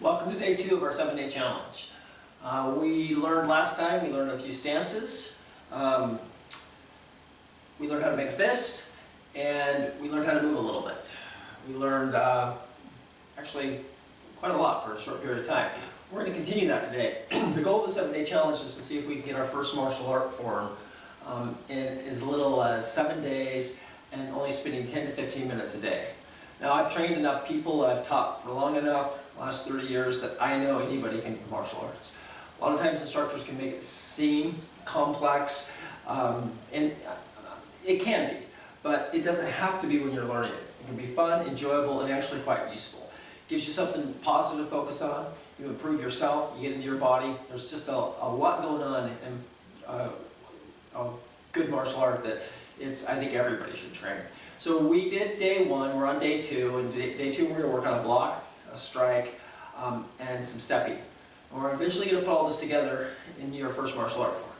Welcome to day 2 of our 7-day challenge. We learned last time, we learned a few stances. We learned how to make a fist, and we learned how to move a little bit. We learned actually quite a lot for a short period of time. We're going to continue that today. The goal of the 7-day challenge is to see if we can get our first martial art form in as little as 7 days and only spending 10 to 15 minutes a day. Now, I've trained enough people, I've taught for long enough, last 30 years, that I know anybody can do martial arts. A lot of times instructors can make it seem complex, and it can be, but it doesn't have to be when you're learning it. It can be fun, enjoyable, and actually quite useful. Gives you something positive to focus on, you improve yourself, you get into your body. There's just a lot going on in a good martial art that I think everybody should train. So we did day 1, we're on day 2, and day 2 we're going to work on a block, a strike, and some stepping. And we're eventually going to put all this together in your first martial art form.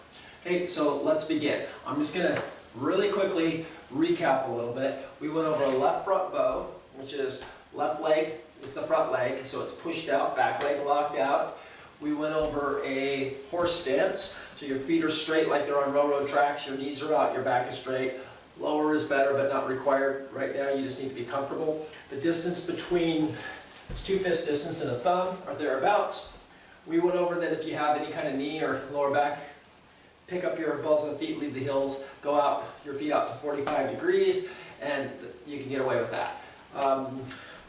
Okay, so let's begin. I'm just going to really quickly recap a little bit. We went over a left front bow, which is left leg is the front leg, so it's pushed out, back leg locked out. We went over a horse stance, so your feet are straight like they're on railroad tracks, your knees are out, your back is straight. Lower is better, but not required right now. You just need to be comfortable. The distance between, it's 2 fist distance and a thumb or thereabouts. We went over that if you have any kind of knee or lower back, pick up your balls of the feet, leave the heels, go out your feet out to 45 degrees, and you can get away with that.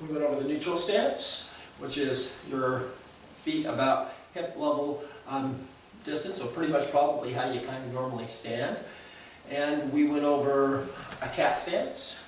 We went over the neutral stance, which is your feet about hip level distance, so pretty much probably how you kind of normally stand. And we went over a cat stance.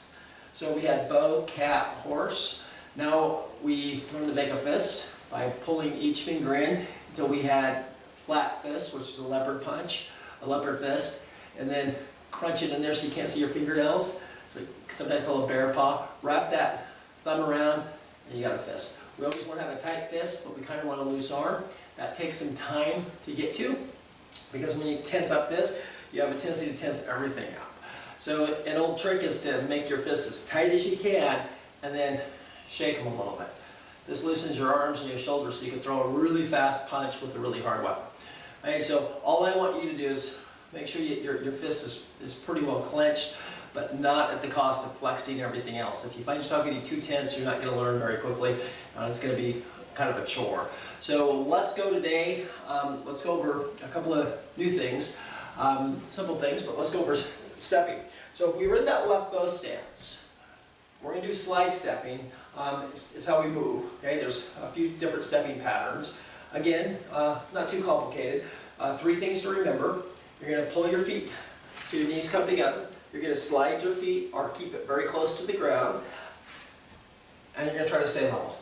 So we had bow, cat, horse. Now we learned to make a fist by pulling each finger in until we had flat fist, which is a leopard punch, a leopard fist, and then crunch it in there so you can't see your fingernails. It's like sometimes called a bear paw. Wrap that thumb around and you got a fist. We always want to have a tight fist, but we kind of want a loose arm. That takes some time to get to, because when you tense up this, you have a tendency to tense everything up. So an old trick is to make your fists as tight as you can and then shake them a little bit. This loosens your arms and your shoulders so you can throw a really fast punch with a really hard weapon. Okay, so all I want you to do is make sure your fist is pretty well clenched, but not at the cost of flexing everything else. If you find yourself getting too tense, you're not going to learn very quickly. It's going to be kind of a chore. So let's go today. Let's go over a couple of new things. Simple things, but let's go over stepping. So if we were in that left bow stance, we're going to do slide stepping. It's how we move. Okay, there's a few different stepping patterns. Again, not too complicated. 3 things to remember. You're going to pull your feet so your knees come together. You're going to slide your feet or keep it very close to the ground, and you're going to try to stay level.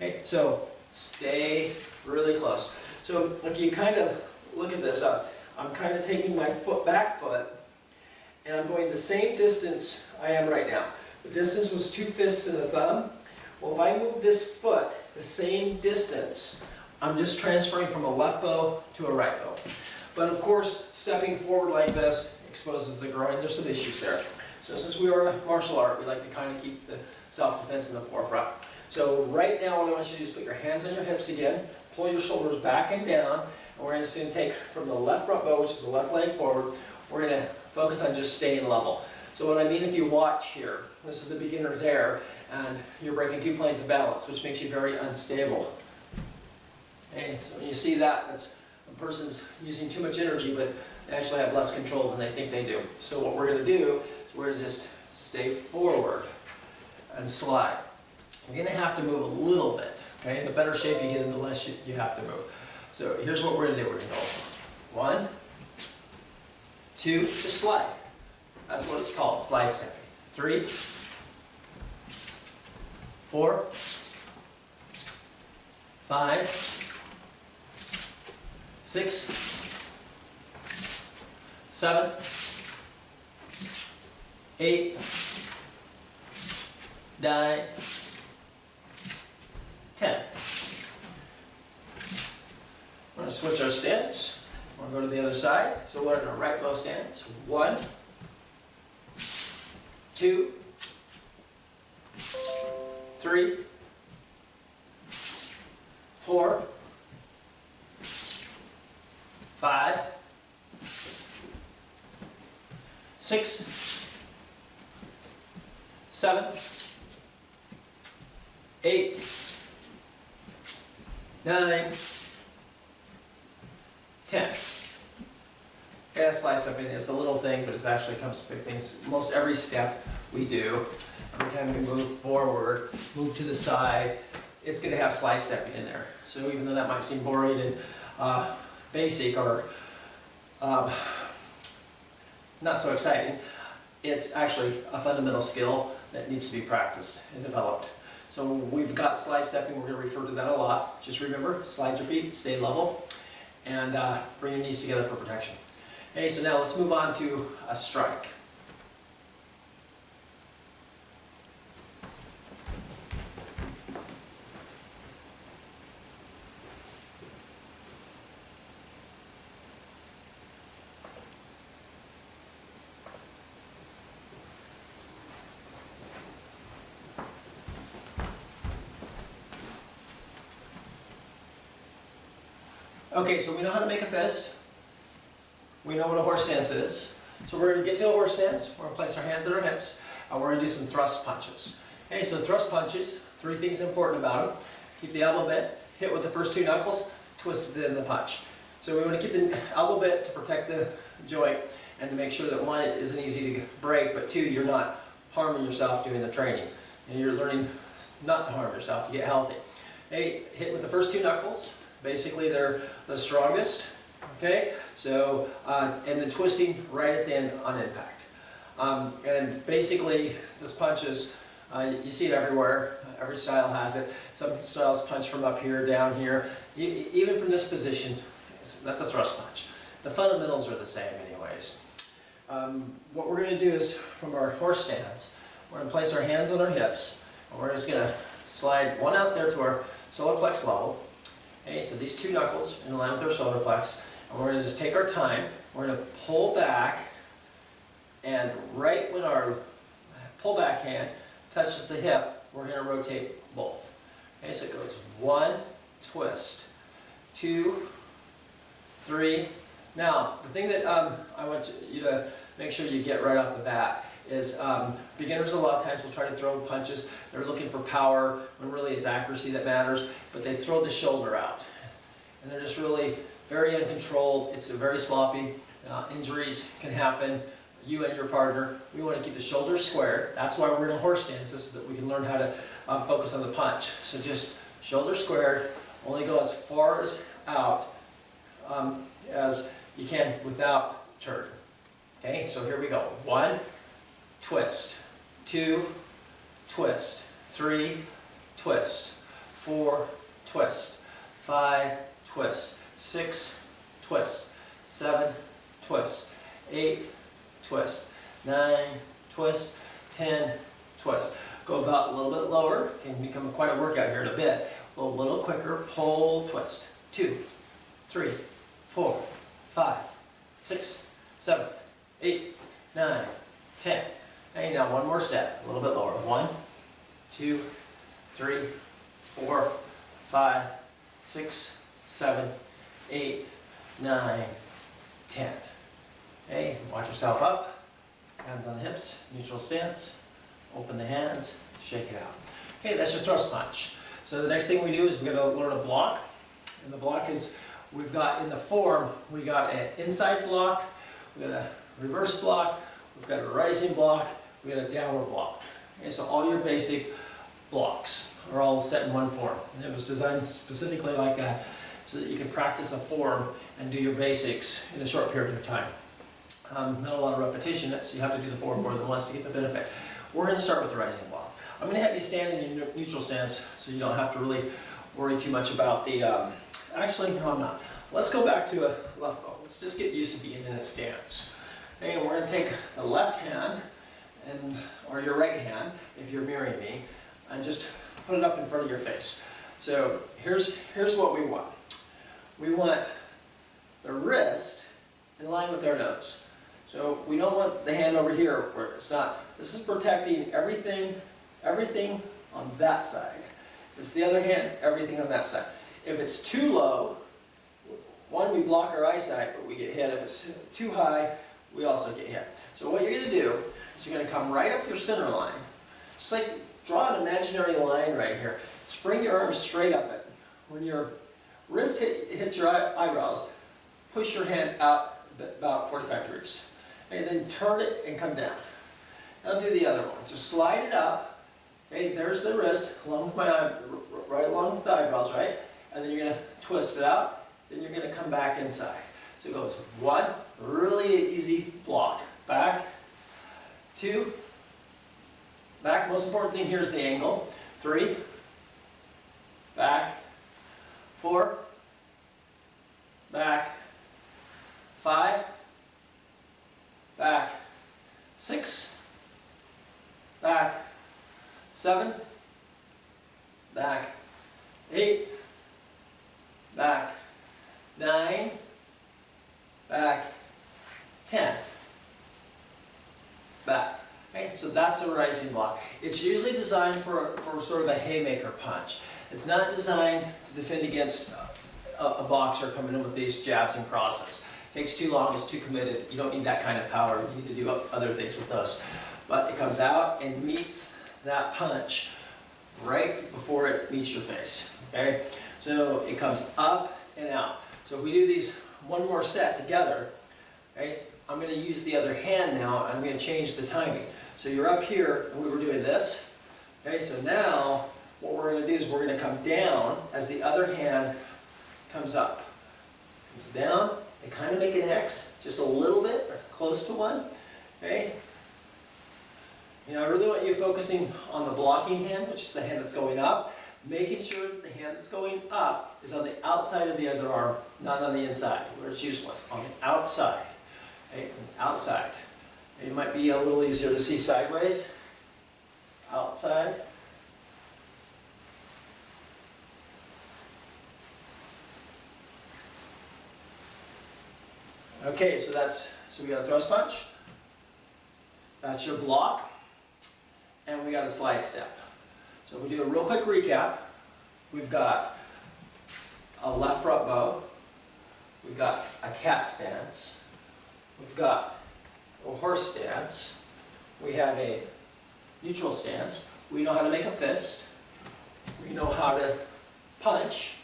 Okay, so stay really close. So if you kind of look at this, I'm kind of taking my back foot, and I'm going the same distance I am right now. The distance was 2 fists and a thumb. Well, if I move this foot the same distance, I'm just transferring from a left bow to a right bow. But of course, stepping forward like this exposes the groin. There's some issues there. So since we are a martial art, we like to kind of keep the self-defense in the forefront. So right now, what I want you to do is put your hands on your hips again, pull your shoulders back and down, and we're just going to take from the left front bow, which is the left leg forward, we're going to focus on just staying level. So what I mean, if you watch here, this is a beginner's air, and you're breaking 2 planes of balance, which makes you very unstable. Okay, so when you see that, that's a person's using too much energy, but they actually have less control than they think they do. So what we're going to do is we're going to just stay forward and slide. You're going to have to move a little bit. Okay, the better shape you get in, the less you have to move. So here's what we're going to do. We're going to go 1, 2, just slide. That's what it's called, slide stepping. 3, 4, 5, 6, 7, 8, 9, 10. We're going to switch our stance. We're going to go to the other side. So we're in a right bow stance. 1, 2, 3, 4, 6, 7, 8, 9, 10. Yeah, slice up, it's a little thing, but it actually comes to big things. Most every step we do, every time we move forward, move to the side, it's going to have slice stepping in there. So even though that might seem boring and basic or not so exciting, it's actually a fundamental skill that needs to be practiced and developed. So we've got slide stepping, we're going to refer to that a lot. Just remember, slide your feet, stay level, and bring your knees together for protection. Okay, so now let's move on to a strike. Okay, so we know how to make a fist. We know what a horse stance is. So we're going to get to a horse stance. We're going to place our hands at our hips, and we're going to do some thrust punches. Okay, so thrust punches, 3 things important about them. Keep the elbow bent, hit with the first 2 knuckles, twist it in the punch. So we want to keep the elbow bent to protect the joint and to make sure that 1, it isn't easy to break, but 2, you're not harming yourself doing the training. And you're learning not to harm yourself, to get healthy. Okay, hit with the first 2 knuckles. Basically, they're the strongest. Okay, so and then twisting right at the end on impact. And basically, this punch is, you see it everywhere. Every style has it. Some styles punch from up here, down here. Even from this position, that's a thrust punch. The fundamentals are the same anyways. What we're going to do is, from our horse stance, we're going to place our hands on our hips, and we're just going to slide 1 out there to our solar plex level. Okay, so these 2 knuckles in line with our solar plex. And we're going to just take our time, we're going to pull back, and right when our pull back hand touches the hip, we're going to rotate both. Okay, so it goes 1, twist, 2, 3. Now, the thing that I want you to make sure you get right off the bat is beginners a lot of times will try to throw punches. They're looking for power when really it's accuracy that matters, but they throw the shoulder out. And they're just really very uncontrolled. It's very sloppy. Injuries can happen. You and your partner, we want to keep the shoulders squared. That's why we're in a horse stance, so that we can learn how to focus on the punch. So just shoulders squared, only go as far as out as you can without turning. Okay, so here we go. 1, twist, 2, twist, 3, twist, 4, twist, 5, twist, 6, twist, 7, twist, 8, twist, 9, twist, 10, twist. Go about a little bit lower, can become quite a workout here in a bit. A little quicker, pull, twist, 2, 3, 4, 5, 6, 7, 8, 9, 10. Okay, now 1 more set, a little bit lower. 1, 2, 3, 4, 5, 6, 7, 8, 9, 10. Okay, watch yourself up. Hands on the hips, neutral stance. Open the hands, shake it out. Okay, that's your thrust punch. So the next thing we do is we're going to learn a block. And the block is, we've got in the form, we got an inside block, we got a reverse block, we've got a rising block, we got a downward block. Okay, so all your basic blocks are all set in one form. And it was designed specifically like that so that you can practice a form and do your basics in a short period of time. Not a lot of repetition, so you have to do the form more than once to get the benefit. We're going to start with the rising block. I'm going to have you stand in your neutral stance so you don't have to really worry too much about the, actually, no, I'm not. Let's go back to a left bow. Let's just get used to being in a stance. Okay, and we're going to take the left hand, or your right hand, if you're mirroring me, and just put it up in front of your face. So here's what we want. We want the wrist in line with our nose. So we don't want the hand over here where it's not. This is protecting everything on that side. If it's the other hand, everything on that side. If it's too low, 1, we block our eyesight, but we get hit. If it's too high, we also get hit. So what you're gonna do is you're gonna come right up your center line. Just like draw an imaginary line right here. Spring your arms straight up it. When your wrist hits your eyebrows, push your hand out about 45 degrees. And then turn it and come down. Now do the other one. Just slide it up. Okay, there's the wrist, along with my eye, right along with the eyebrows, right? And then you're gonna twist it out, then you're gonna come back inside. So it goes 1, really easy block. Back, 2, back. Most important thing here is the angle. 3, back, 4, back, 5, back, 6, back, 7, back, 8, back, 9, back, 10, back. Okay, so that's a rising block. It's usually designed for sort of a haymaker punch. It's not designed to defend against a boxer coming in with these jabs and crosses. It takes too long, it's too committed. You don't need that kind of power. You need to do other things with those. But it comes out and meets that punch right before it meets your face. Okay? So it comes up and out. So if we do these one more set together, okay, I'm going to use the other hand now. I'm going to change the timing. So you're up here and we were doing this. Okay, so now what we're going to do is we're going to come down as the other hand comes up. Comes down and kind of make an X, just a little bit, or close to one. Okay? You know, I really want you focusing on the blocking hand, which is the hand that's going up, making sure that the hand that's going up is on the outside of the other arm, not on the inside, where it's useless. On the outside. Okay? On the outside. It might be a little easier to see sideways. Outside. Okay, so we got a thrust punch. That's your block. And we got a slide step. So if we do a real quick recap, we've got a left front bow, we've got a cat stance, we've got a horse stance, we have a neutral stance, we know how to make a fist, we know how to punch,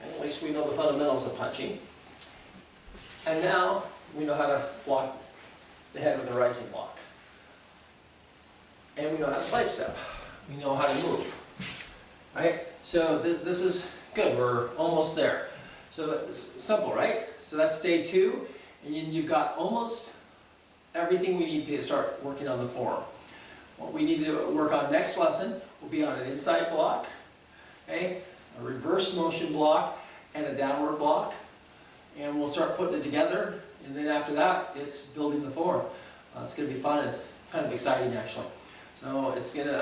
and at least we know the fundamentals of punching, and now we know how to block the head with a rising block. And we know how to slide step. We know how to move. Right? So this is good. We're almost there. So it's simple, right? So that's day 2. And you've got almost everything we need to start working on the form. What we need to work on next lesson will be on an inside block, okay? A reverse motion block, and a downward block. And we'll start putting it together. And then after that, it's building the form. It's going to be fun. It's kind of exciting, actually. So I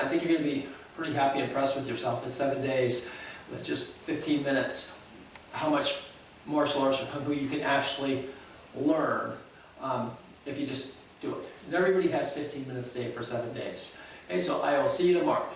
think you're going to be pretty happy and impressed with yourself in 7 days with just 15 minutes, how much martial arts or Kung Fu you can actually learn if you just do it. And everybody has 15 minutes a day for 7 days. Okay, so I will see you tomorrow.